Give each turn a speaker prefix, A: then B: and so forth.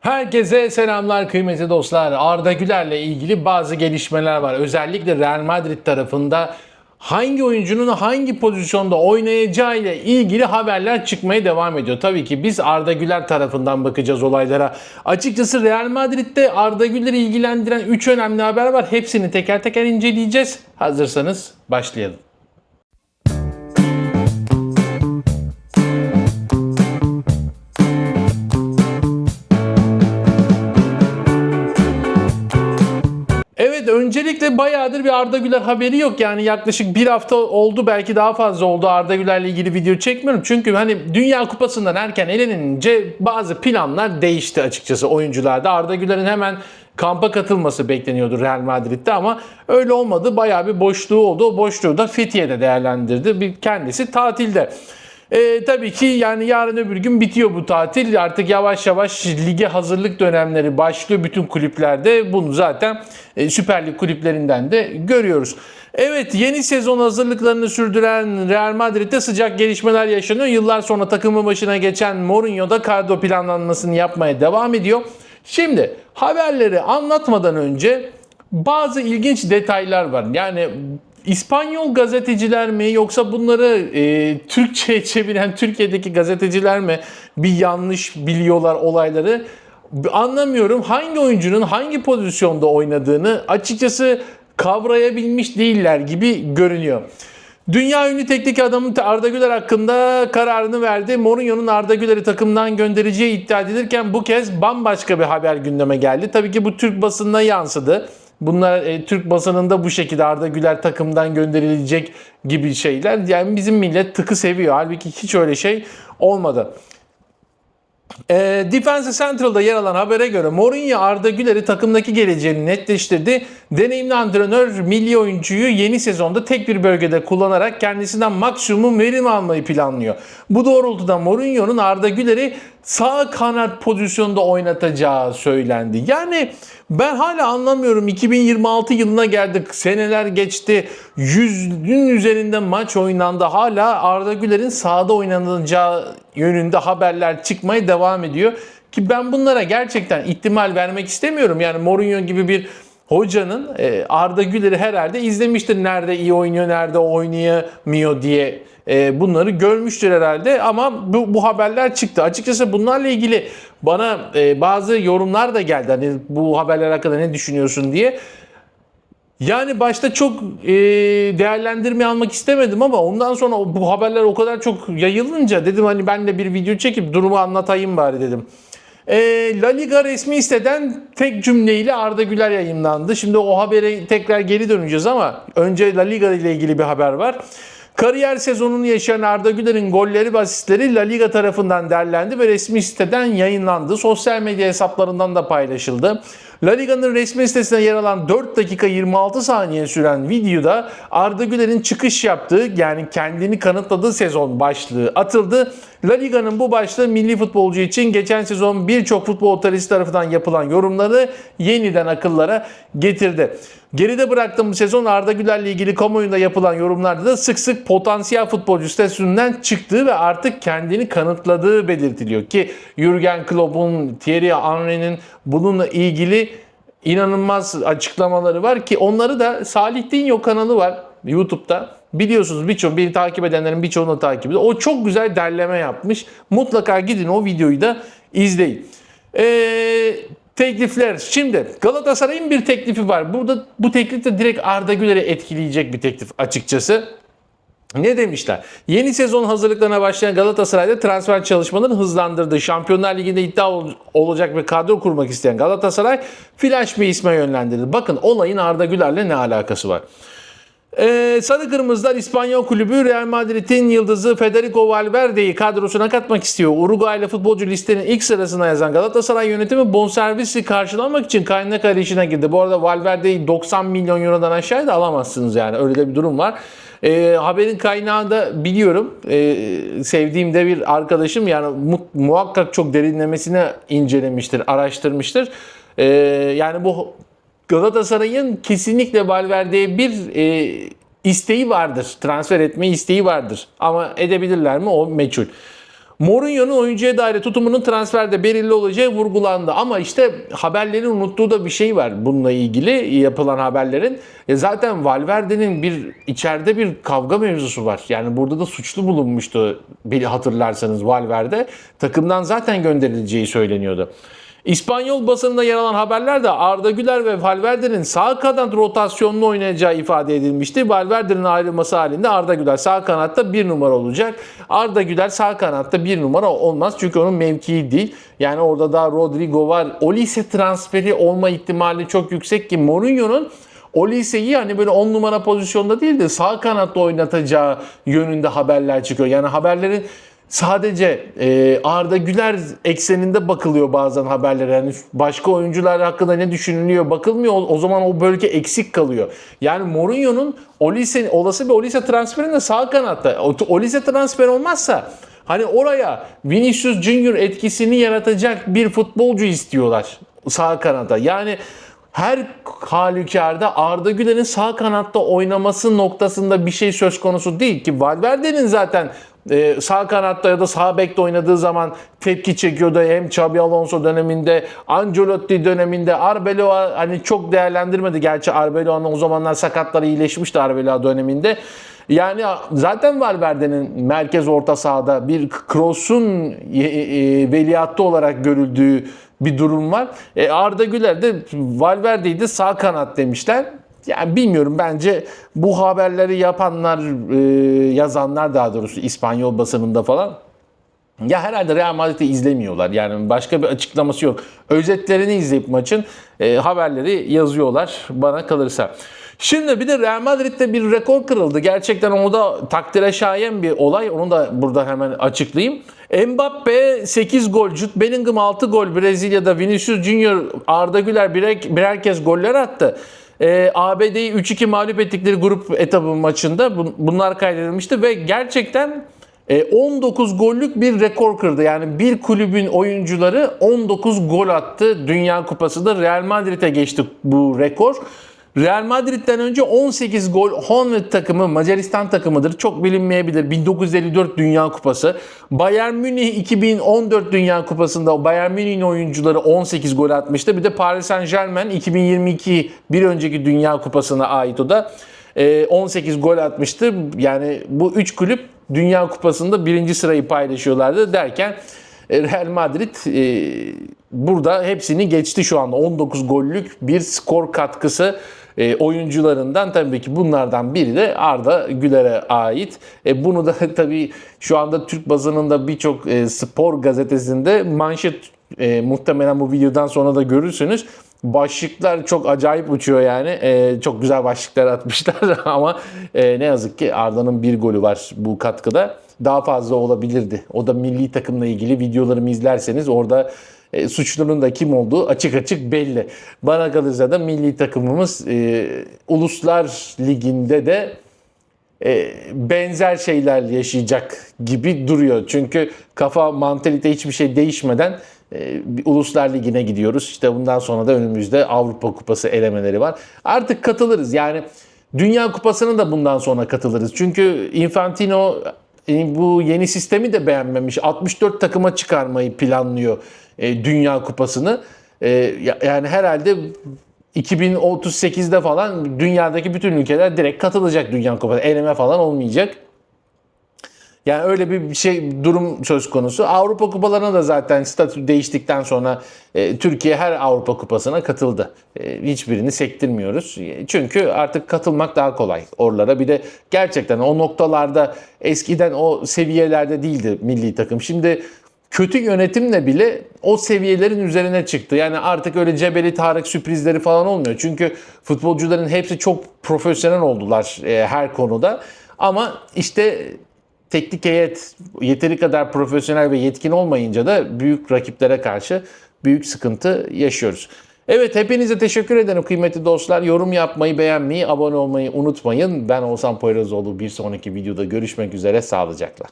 A: Herkese selamlar kıymetli dostlar. Arda Güler'le ilgili bazı gelişmeler var. Özellikle Real Madrid tarafında hangi oyuncunun hangi pozisyonda oynayacağı ile ilgili haberler çıkmaya devam ediyor. Tabii ki biz Arda Güler tarafından bakacağız olaylara. Açıkçası Real Madrid'de Arda Güler'i ilgilendiren 3 önemli haber var. Hepsini teker teker inceleyeceğiz. Hazırsanız başlayalım. Evet, öncelikle bayağıdır bir Arda Güler haberi yok. Yani yaklaşık bir hafta oldu, belki daha fazla oldu Arda Güler'le ilgili video çekmiyorum. Çünkü hani Dünya Kupası'ndan erken elenince bazı planlar değişti açıkçası oyuncularda. Arda Güler'in hemen kampa katılması bekleniyordu Real Madrid'de ama öyle olmadı. Bayağı bir boşluğu oldu. O boşluğu da Fethiye'de değerlendirdi. Kendisi tatilde. Tabii ki yani yarın öbür gün bitiyor bu tatil. Artık yavaş yavaş lige hazırlık dönemleri başlıyor bütün kulüplerde. Bunu zaten Süper Lig kulüplerinden de görüyoruz. Evet, yeni sezon hazırlıklarını sürdüren Real Madrid'de sıcak gelişmeler yaşanıyor. Yıllar sonra takımın başına geçen Mourinho da kadro planlanmasını yapmaya devam ediyor. Şimdi haberleri anlatmadan önce bazı ilginç detaylar var. Yani İspanyol gazeteciler mi yoksa bunları Türkçe'ye çeviren Türkiye'deki gazeteciler mi bir yanlış biliyorlar olayları? Anlamıyorum. Hangi oyuncunun hangi pozisyonda oynadığını açıkçası kavrayabilmiş değiller gibi görünüyor. Dünya ünlü teknik adamı Arda Güler hakkında kararını verdi. Mourinho'nun Arda Güler'i takımdan göndereceği iddia edilirken bu kez bambaşka bir haber gündeme geldi. Tabii ki bu Türk basınına yansıdı. Bunlar Türk basınında bu şekilde Arda Güler takımdan gönderilecek gibi şeyler. Yani bizim millet tıkı seviyor. Halbuki hiç öyle şey olmadı. Defense Central'da yer alan habere göre Mourinho Arda Güler'i takımdaki geleceğini netleştirdi. Deneyimli antrenör milli oyuncuyu yeni sezonda tek bir bölgede kullanarak kendisinden maksimum verim almayı planlıyor. Bu doğrultuda Mourinho'nun Arda Güler'i sağ kanat pozisyonda oynatacağı söylendi. Yani ben hala anlamıyorum. 2026 yılına geldik. Seneler geçti. 100'ün üzerinde maç oynandı. Hala Arda Güler'in sahada oynanacağı yönünde haberler çıkmaya devam ediyor. Ki ben bunlara gerçekten ihtimal vermek istemiyorum. Yani Mourinho gibi bir hocanın Arda Güler'i herhalde izlemiştir. Nerede iyi oynuyor, nerede oynayamıyor diye bunları görmüştür herhalde. Ama bu haberler çıktı. Açıkçası bunlarla ilgili bana bazı yorumlar da geldi. Hani bu haberler hakkında ne düşünüyorsun diye. Yani başta çok değerlendirme almak istemedim ama ondan sonra bu haberler o kadar çok yayılınca dedim hani ben de bir video çekip durumu anlatayım bari dedim. La Liga resmi siteden tek cümleyle Arda Güler yayınlandı. Şimdi o habere tekrar geri döneceğiz ama önce La Liga ile ilgili bir haber var. Kariyer sezonunu yaşayan Arda Güler'in golleri ve asistleri La Liga tarafından derlendi ve resmi siteden yayınlandı. Sosyal medya hesaplarından da paylaşıldı. La Liga'nın resmi sitesine yer alan 4 dakika 26 saniye süren videoda Arda Güler'in çıkış yaptığı, yani kendini kanıtladığı sezon başlığı atıldı. La Liga'nın bu başlığı milli futbolcu için geçen sezon birçok futbol otorisi tarafından yapılan yorumları yeniden akıllara getirdi. Geride bıraktığım bu sezon Arda Güler'le ilgili kamuoyunda yapılan yorumlarda da sık sık potansiyel futbolcu statüsünden çıktığı ve artık kendini kanıtladığı belirtiliyor ki Jürgen Klopp'un, Thierry Henry'nin bununla ilgili inanılmaz açıklamaları var ki onları da Salih Dinho kanalı var YouTube'da. Biliyorsunuz beni takip edenlerin birçoğunu takip ediyor. O çok güzel derleme yapmış. Mutlaka gidin o videoyu da izleyin. Teklifler. Şimdi Galatasaray'ın bir teklifi var. Burada bu teklif de direkt Arda Güler'i etkileyecek bir teklif açıkçası. Ne demişler? Yeni sezon hazırlıklarına başlayan Galatasaray'da transfer çalışmalarını hızlandırdı. Şampiyonlar Ligi'nde iddia olacak bir kadro kurmak isteyen Galatasaray flash bir isme yönlendirdi. Bakın olayın Arda Güler'le ne alakası var? Sarı Kırmızılar İspanyol kulübü Real Madrid'in yıldızı Federico Valverde'yi kadrosuna katmak istiyor. Uruguaylı futbolcu listenin ilk sırasına yazan Galatasaray yönetimi bonservisi karşılamak için kaynak arayışına girdi. Bu arada Valverde'yi 90 milyon eurodan aşağıya da alamazsınız yani. Öyle de bir durum var. Haberin kaynağı da biliyorum. Sevdiğim de bir arkadaşım, yani muhakkak çok derinlemesine incelemiştir, araştırmıştır. Yani bu Galatasaray'ın kesinlikle Valverde'ye bir isteği vardır. Transfer etme isteği vardır. Ama edebilirler mi o meçhul. Mourinho'nun oyuncuya dair tutumunun transferde belirli olacağı vurgulandı. Ama işte haberlerin unuttuğu da bir şey var bununla ilgili yapılan haberlerin. Zaten Valverde'nin içeride bir kavga mevzusu var. Yani burada da suçlu bulunmuştu hatırlarsanız Valverde. Takımdan zaten gönderileceği söyleniyordu. İspanyol basınında yer alan haberlerde Arda Güler ve Valverde'nin sağ kanat rotasyonunu oynayacağı ifade edilmişti. Valverde'nin ayrılması halinde Arda Güler sağ kanatta 1 numara olacak. Arda Güler sağ kanatta 1 numara olmaz çünkü onun mevkii değil. Yani orada da Rodrigo var. Olise transferi olma ihtimali çok yüksek ki Mourinho'nun Olise'yi hani böyle 10 numara pozisyonda değil de sağ kanatta oynatacağı yönünde haberler çıkıyor. Yani haberlerin sadece Arda Güler ekseninde bakılıyor bazen haberlere. Yani başka oyuncular hakkında ne düşünülüyor bakılmıyor. O zaman o bölge eksik kalıyor. Yani Mourinho'nun olası bir Olise transferinde sağ kanatta. Olise transfer olmazsa hani oraya Vinicius Junior etkisini yaratacak bir futbolcu istiyorlar sağ kanata. Yani her halükarda Arda Güler'in sağ kanatta oynaması noktasında bir şey söz konusu değil ki Valverde'nin zaten sağ kanatta ya da sağ bekte oynadığı zaman tepki çekiyordu. Hem Xabi Alonso döneminde, Ancelotti döneminde Arbeloa hani çok değerlendirmedi. Gerçi Arbeloa'nın o zamanlar sakatları iyileşmişti Arbeloa döneminde. Yani zaten Valverde'nin merkez orta sahada bir Kroos'un veliahtı olarak görüldüğü bir durum var. Arda Güler de Valverde'yi de sağ kanat demişler. Yani bilmiyorum, bence bu haberleri yapanlar, yazanlar daha doğrusu İspanyol basınında falan ya herhalde Real Madrid'i izlemiyorlar. Yani başka bir açıklaması yok. Özetlerini izleyip maçın haberleri yazıyorlar bana kalırsa. Şimdi bir de Real Madrid'de bir rekor kırıldı. Gerçekten onu da takdire şayan bir olay. Onu da burada hemen açıklayayım. Mbappe 8 gol, Jude Bellingham 6 gol, Brezilya'da Vinicius Junior, Arda Güler birer kez goller attı. ABD'yi 3-2 mağlup ettikleri grup etabı maçında bunlar kaydedilmişti ve gerçekten 19 gollük bir rekor kırdı. Yani bir kulübün oyuncuları 19 gol attı Dünya Kupası'nda. Real Madrid'e geçti bu rekor. Real Madrid'den önce 18 gol Honved takımı, Macaristan takımıdır. Çok bilinmeyebilir. 1954 Dünya Kupası. Bayern Münih 2014 Dünya Kupası'nda Bayern Münih'in oyuncuları 18 gol atmıştı. Bir de Paris Saint-Germain 2022 bir önceki Dünya Kupası'na ait o da 18 gol atmıştı. Yani bu 3 kulüp Dünya Kupası'nda birinci sırayı paylaşıyorlardı derken Real Madrid burada hepsini geçti şu anda. 19 gollük bir skor katkısı oyuncularından, tabii ki bunlardan biri de Arda Güler'e ait. Bunu da tabii şu anda Türk basınında birçok spor gazetesinde manşet, muhtemelen bu videodan sonra da görürsünüz. Başlıklar çok acayip uçuyor yani. Çok güzel başlıklar atmışlar ama ne yazık ki Arda'nın bir golü var bu katkıda. Daha fazla olabilirdi. O da milli takımla ilgili videolarımı izlerseniz orada suçlunun da kim olduğu açık açık belli. Bana kalırsa da milli takımımız Uluslar Ligi'nde de benzer şeyler yaşayacak gibi duruyor. Çünkü kafa, mantalite hiçbir şey değişmeden Uluslar Ligi'ne gidiyoruz. İşte bundan sonra da önümüzde Avrupa Kupası elemeleri var. Artık katılırız. Yani Dünya Kupası'na da bundan sonra katılırız. Çünkü Infantino bu yeni sistemi de beğenmemiş. 64 takıma çıkarmayı planlıyor Dünya Kupası'nı. Yani herhalde 2038'de falan dünyadaki bütün ülkeler direkt katılacak Dünya Kupası'na. Eleme falan olmayacak. Yani öyle bir durum söz konusu. Avrupa Kupalarına da zaten statü değiştikten sonra Türkiye her Avrupa Kupası'na katıldı. Hiçbirini sektirmiyoruz. Çünkü artık katılmak daha kolay oralara. Bir de gerçekten o noktalarda eskiden o seviyelerde değildi milli takım. Şimdi kötü yönetimle bile o seviyelerin üzerine çıktı. Yani artık öyle Cebeli Tarık sürprizleri falan olmuyor. Çünkü futbolcuların hepsi çok profesyonel oldular her konuda. Ama işte teknik heyet yeteri kadar profesyonel ve yetkin olmayınca da büyük rakiplere karşı büyük sıkıntı yaşıyoruz. Evet, hepinize teşekkür ederim kıymetli dostlar. Yorum yapmayı, beğenmeyi, abone olmayı unutmayın. Ben Oğuzhan Poyrazoğlu. Bir sonraki videoda görüşmek üzere. Sağlıcakla.